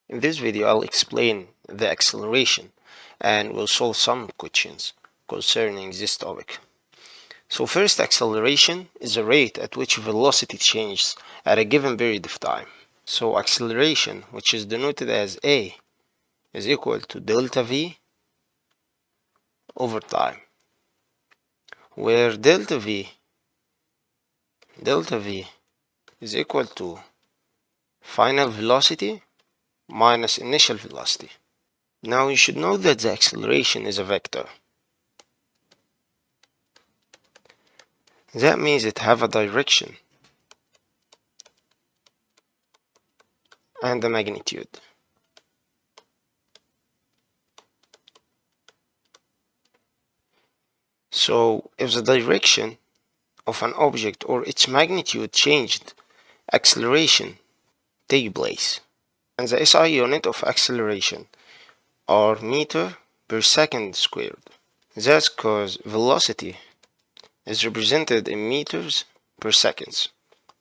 In this video, I'll explain the acceleration and we'll solve some questions concerning this topic. So first, acceleration is the rate at which velocity changes at a given period of time. So acceleration, which is denoted as A, is equal to delta V over time, where delta V is equal to final velocity minus initial velocity. Now you should know that the acceleration is a vector. That means it have a direction and a magnitude. So if the direction of an object or its magnitude changed, acceleration take place. And the SI unit of acceleration are meter per second squared. That's because velocity is represented in meters per seconds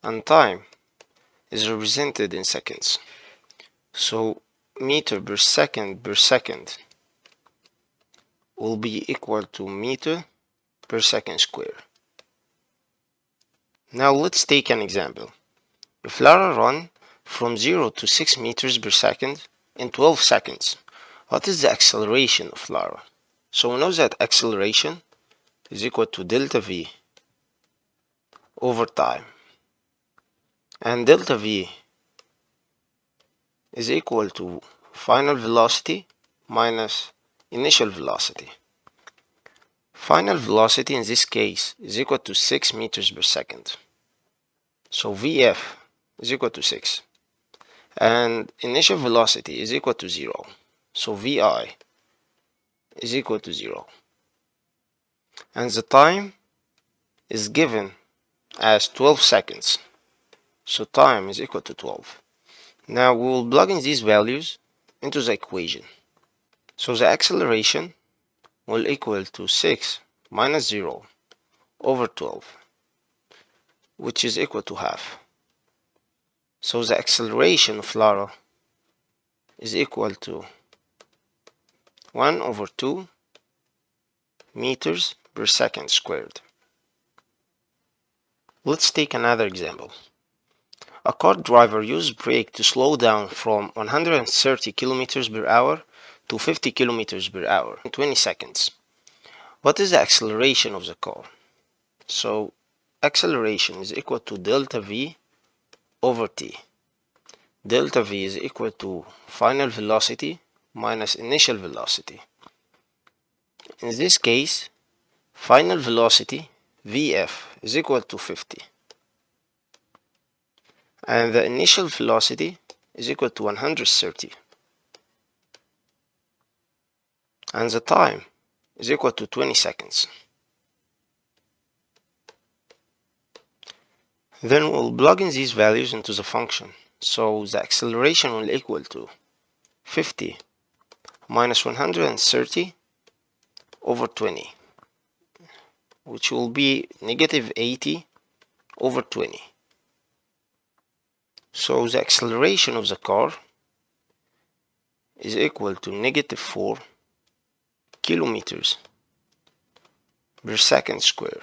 and time is represented in seconds. So meter per second will be equal to meter per second square. Now let's take an example. If Lara run from 0 to 6 meters per second in 12 seconds, what is the acceleration of Lara? So we know that acceleration is equal to delta V over time, and delta V is equal to final velocity minus initial velocity. Final velocity in this case is equal to 6 meters per second. So Vf is equal to 6. And initial velocity is equal to 0. So Vi is equal to 0. And the time is given as 12 seconds. So time is equal to 12. Now we will plug in these values into the equation. So the acceleration will equal to 6 minus 0 over 12, which is equal to half. So the acceleration of Lara is equal to 1 over 2 meters per second squared. Let's take another example. A car driver uses brake to slow down from 130 kilometers per hour to 50 kilometers per hour in 20 seconds. What is the acceleration of the car? So acceleration is equal to delta V over t. Delta V is equal to final velocity minus initial velocity. In this case, final velocity Vf is equal to 50, and the initial velocity is equal to 130, and the time is equal to 20 seconds. Then we'll plug in these values into the function. So the acceleration will equal to 50 minus 130 over 20, which will be negative 80 over 20. So the acceleration of the car is equal to negative 4 kilometers per second square.